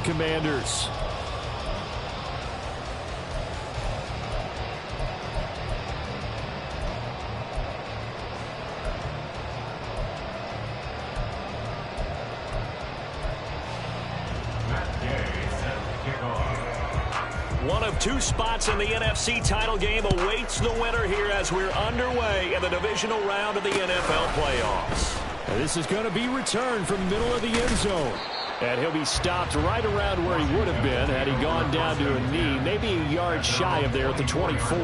Commanders. One of two spots in the NFC title game awaits the winner here as we're underway in the divisional round of the NFL playoffs. And this is going to be returned from middle of the end zone. And he'll be stopped right around where he would have been had he gone down to a knee, maybe a yard shy of there at the 24.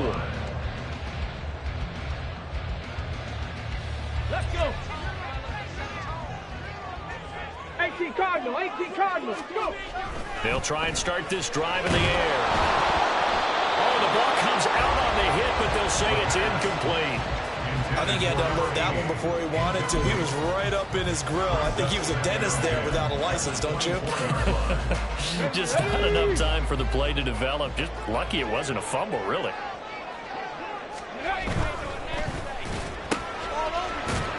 Let's go. 18 Cardinal, 18 Cardinal, go. They'll try and start this drive in the air. Oh, the ball comes out on the hit, but they'll say it's incomplete. I think he had to unload that one before he wanted to. He was right up in his grill. I think he was a dentist there without a license, don't you? Just not enough time for the play to develop. Just lucky it wasn't a fumble, really.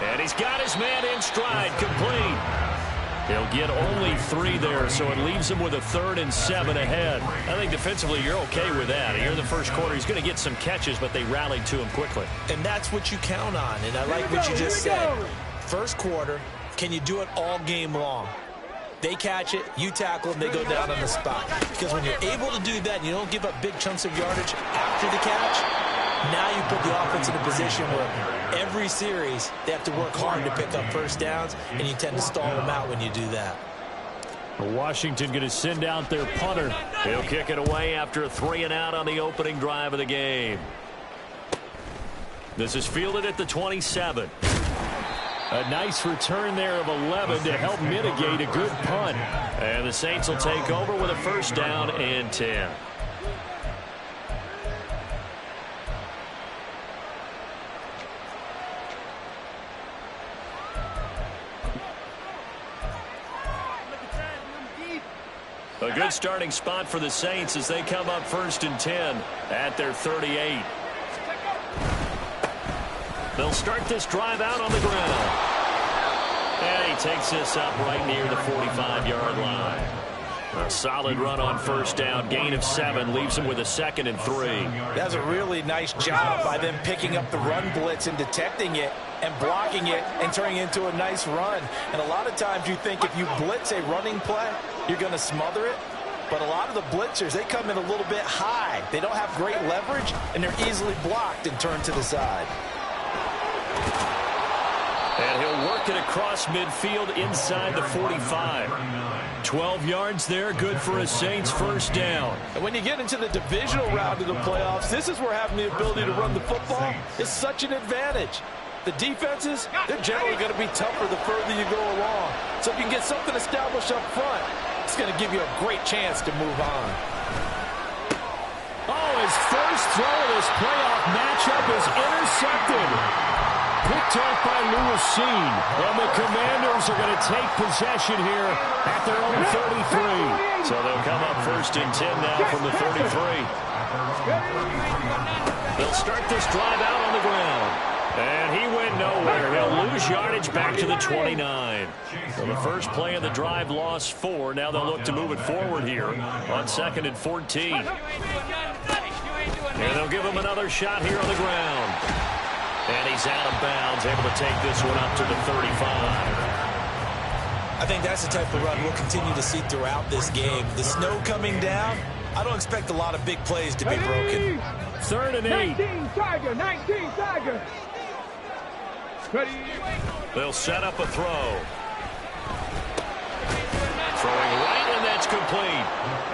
And he's got his man in stride, complete. He'll get only 3 there, so it leaves him with a 3rd and 7 ahead. I think defensively you're okay with that. Here in the first quarter, he's going to get some catches, but they rallied to him quickly. And that's what you count on, and I like what you just said. First quarter, can you do it all game long? They catch it, you tackle them, they go down on the spot. Because when you're able to do that and you don't give up big chunks of yardage after the catch, now you put the offense in a position where every series they have to work hard to pick up first downs, and you tend to stall them out when you do that. Washington going to send out their punter. He'll kick it away after a 3-and-out on the opening drive of the game. This is fielded at the 27. A nice return there of 11 to help mitigate a good punt. And the Saints will take over with a 1st down and 10. A good starting spot for the Saints as they come up 1st and 10 at their 38. They'll start this drive out on the ground. And he takes this up right near the 45-yard line. A solid run on 1st down. Gain of 7 leaves him with a 2nd and 3. That's a really nice job by them picking up the run blitz and detecting it and blocking it and turning it into a nice run. And a lot of times you think if you blitz a running play, you're going to smother it. But a lot of the blitzers, they come in a little bit high. They don't have great leverage, and they're easily blocked and turned to the side. And he'll work it across midfield inside the 45. 12 yards there, good for a Saints 1st down. And when you get into the divisional round of the playoffs, this is where having the ability to run the football is such an advantage. The defenses, they're generally going to be tougher the further you go along. So if you can get something established up front, it's going to give you a great chance to move on. Oh, his first throw of this playoff matchup is intercepted. Picked off by Lewis Cine. And the Commanders are going to take possession here at their own 33. So they'll come up 1st and 10 now from the 33. They'll start this drive out on the ground. And he went nowhere. He'll lose yardage back to the 29. So the first play of the drive lost 4. Now they'll look to move it forward here on 2nd and 14. And they'll give him another shot here on the ground. And he's out of bounds, able to take this one up to the 35. I think that's the type of run we'll continue to see throughout this game. The snow coming down, I don't expect a lot of big plays to be broken. 3rd and 8. 19 Tiger, 19 Tiger. Ready. They'll set up a throw. Throwing right, and that's complete.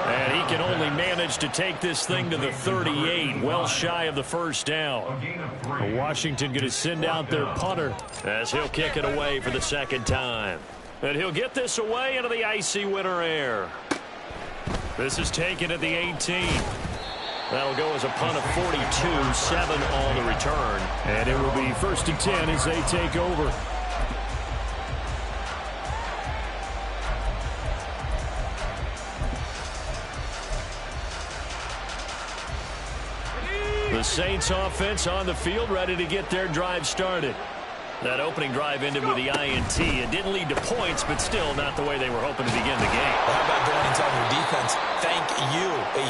And he can only manage to take this thing to the 38, well shy of the 1st down. Washington going to send out their punter as he'll kick it away for the 2nd time. And he'll get this away into the icy winter air. This is taken at the 18. That'll go as a punt of 42, 7 on the return. And it will be 1st and 10 as they take over. The Saints offense on the field, ready to get their drive started. That opening drive ended with the INT. It didn't lead to points, but still not the way they were hoping to begin the game. Well, how about going and telling your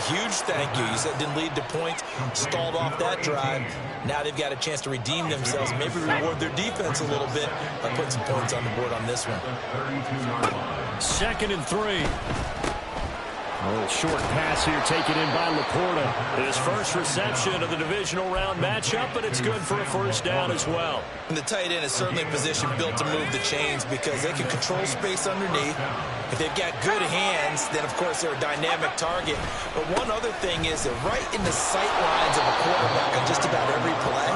huge thank you. You said didn't lead to points, stalled off that drive. Now they've got a chance to redeem themselves, maybe reward their defense a little bit by putting some points on the board on this one. 2nd and 3. A little short pass here taken in by Laporta. His first reception of the divisional round matchup, but it's good for a first down as well. And the tight end is certainly a position built to move the chains because they can control space underneath. If they've got good hands, then, of course, they're a dynamic target. But one other thing is they're right in the sight lines of a quarterback on just about every play.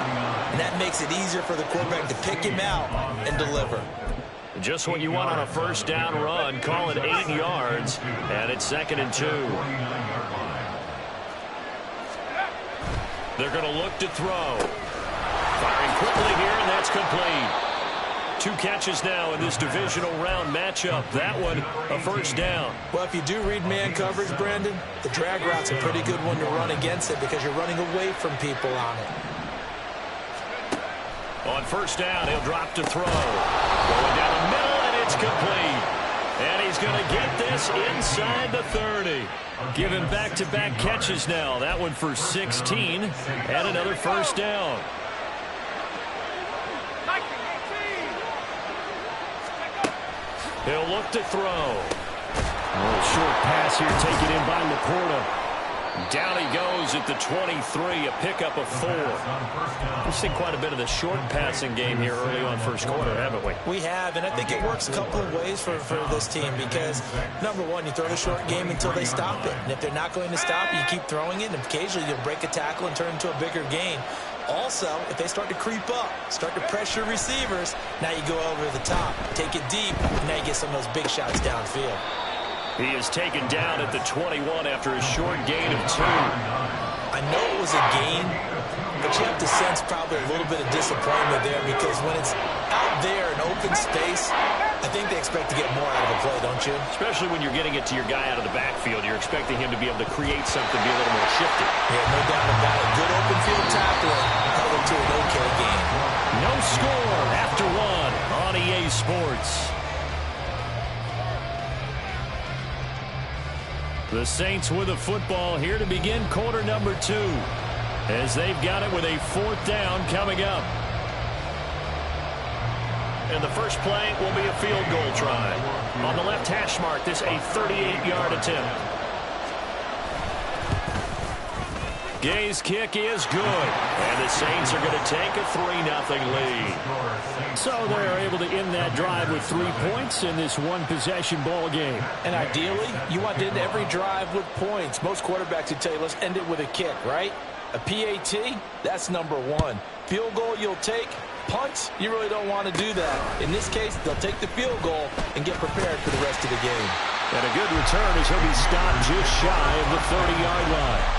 And that makes it easier for the quarterback to pick him out and deliver. Just what you want on a first down run. Call it 8 yards, and it's 2nd and 2. They're going to look to throw. Firing quickly here, and that's complete. 2 catches now in this divisional round matchup. That one, a first down. Well, if you do read man coverage, Brandon, the drag route's a pretty good one to run against it because you're running away from people on it. On first down, he'll drop to throw. Going down the middle, and it's complete. And he's going to get this inside the 30. Give him back-to-back catches now. That one for 16, and another first down. He'll look to throw. A little short pass here taken in by Laporta. Down he goes at the 23, a pickup of 4. We've seen quite a bit of the short passing game here early on first quarter, haven't we? We have, and I think it works a couple of ways for this team because, number one, you throw the short game until they stop it. And if they're not going to stop, you keep throwing it, and occasionally you'll break a tackle and turn it into a bigger gain. Also, if they start to creep up, start to pressure receivers, now you go over the top, take it deep, and now you get some of those big shots downfield. He is taken down at the 21 after a short gain of 2. I know it was a gain, but you have to sense probably a little bit of disappointment there because when it's out there in open space, I think they expect to get more out of a play, don't you? Especially when you're getting it to your guy out of the backfield. You're expecting him to be able to create something, be a little more shifty. Yeah, no doubt about it. Good open field tackling held him to an okay game. No score after 1 on EA Sports. The Saints with a football here to begin quarter number 2 as they've got it with a 4th down coming up. And the first play will be a field goal try. On the left hash mark, this a 38-yard attempt. Gay's kick is good, and the Saints are going to take a 3-0 lead. So they're able to end that drive with 3 points in this one-possession ball game. And ideally, you want to end every drive with points. Most quarterbacks would tell you, let's end it with a kick, right? A PAT, that's number 1. Field goal you'll take. Punts, you really don't want to do that. In this case, they'll take the field goal and get prepared for the rest of the game. And a good return as he'll be stopped just shy of the 30-yard line.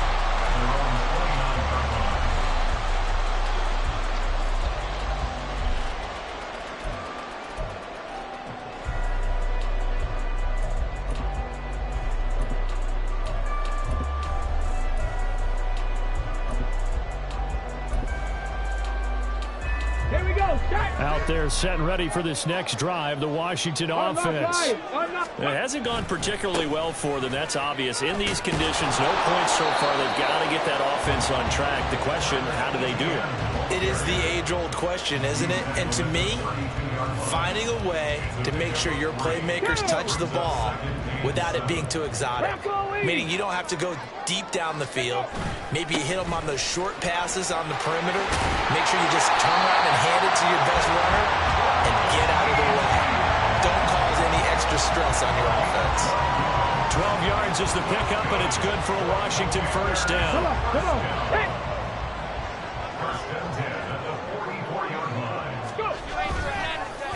Out there set and ready for this next drive, the Washington offense. It hasn't gone particularly well for them, that's obvious. In these conditions, no points so far. They've got to get that offense on track. The question, how do they do it? It is the age-old question, isn't it? And to me, finding a way to make sure your playmakers touch the ball without it being too exotic. Meaning you don't have to go deep down the field. Maybe you hit them on those short passes on the perimeter. Make sure you just turn around and hand it to your best runner and get out of the way. Don't cause any extra stress on your offense. 12 yards is the pickup, but it's good for a Washington first down. Come on. Hey.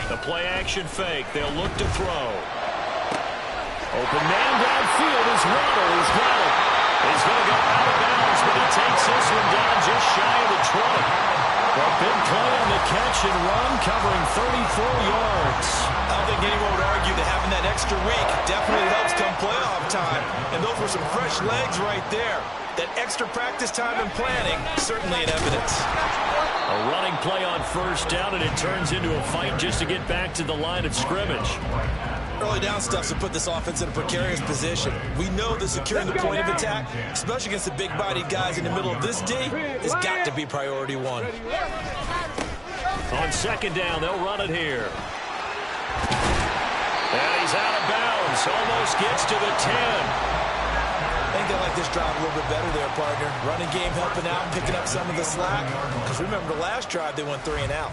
The play-action fake. They'll look to throw. Open man downfield is Waddle. He's got it. He's going to go out of bounds, but he takes this one down just shy of the 20. A big play on the catch and run, covering 34 yards. I don't think anyone would argue that having that extra week definitely helps come playoff time. And those were some fresh legs right there. That extra practice time and planning, certainly in evidence. A running play on first down, and it turns into a fight just to get back to the line of scrimmage. Early down stuff to put this offense in a precarious position. We know that securing the point of attack, especially against the big-bodied guys in the middle of this D, has got to be priority one. On second down, they'll run it here. And he's out of bounds. Almost gets to the 10. I think they like this drive a little bit better there, partner. Running game helping out, picking up some of the slack. Because remember, the last drive, they went 3 and out.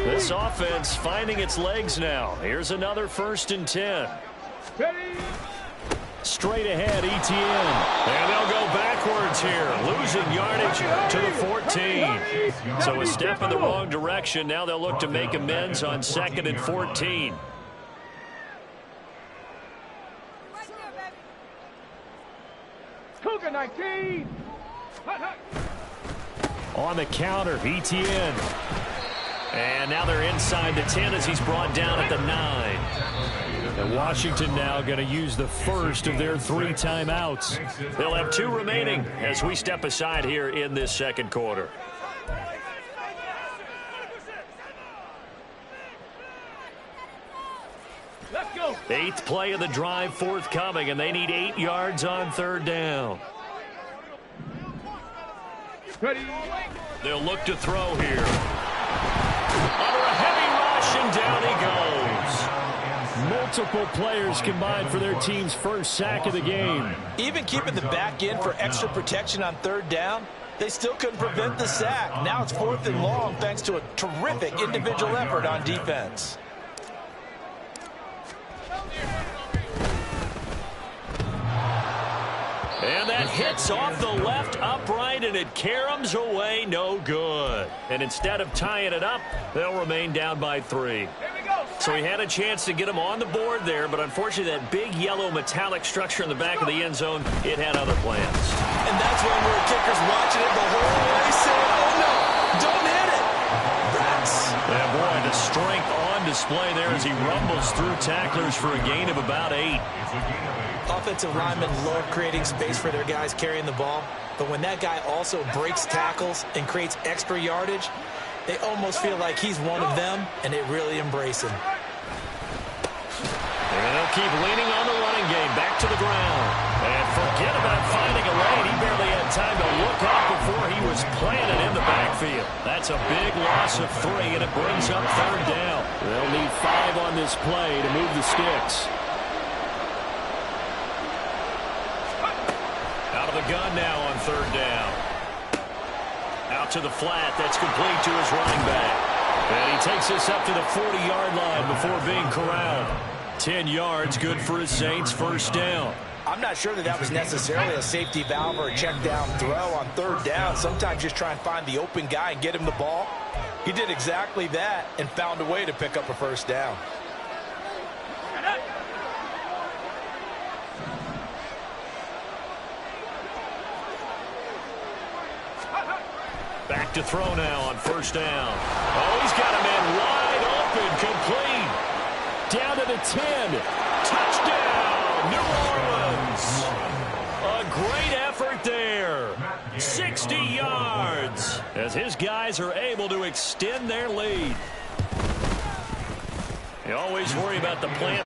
This offense finding its legs now. Here's another 1st and 10. Straight ahead, Etienne. And they'll go backwards here, losing yardage to the 14. So a step in the wrong direction. Now they'll look to make amends on 2nd and 14. Cougar 19. On the counter, Etienne. And now they're inside the 10 as he's brought down at the 9. And Washington now going to use the first of their 3 timeouts. They'll have 2 remaining as we step aside here in this second quarter. Let's go. 8th play of the drive forthcoming, and they need 8 yards on 3rd down. Ready. They'll look to throw here. Under a heavy rush, and down he goes. Multiple players combined for their team's first sack of the game. Even keeping the back end for extra protection on 3rd down, they still couldn't prevent the sack. Now it's 4th and long thanks to a terrific individual effort on defense. And that hits off the left upright, and it caroms away, no good. And instead of tying it up, they'll remain down by 3. So he had a chance to get him on the board there, but unfortunately that big yellow metallic structure in the back of the end zone, it had other plans. And that's when we're kickers watching it the whole way saying, oh no, don't hit it. Yeah, boy, the strength on display there as he rumbles through tacklers for a gain of about 8. Offensive linemen love creating space for their guys carrying the ball, but when that guy also breaks tackles and creates extra yardage, they almost feel like he's one of them, and they really embrace him. And they'll keep leaning on the running game, back to the ground. And forget about finding a lane. He barely had time to look up before he was planted in the backfield. That's a big loss of 3, and it brings up 3rd down. They'll need 5 on this play to move the sticks. Out of the gun now on 3rd down. Out to the flat. That's complete to his running back. And he takes this up to the 40-yard line before being corralled. 10 yards, good for his Saints, 1st down. I'm not sure that was necessarily a safety valve or a check down throw on 3rd down. Sometimes just try and find the open guy and get him the ball. He did exactly that and found a way to pick up a 1st down. Back to throw now on 1st down. Oh, he's got a man wide open, complete. Down to the 10. Touchdown, New Orleans. A great effort there. 60 yards as his guys are able to extend their lead. You always worry about the plant.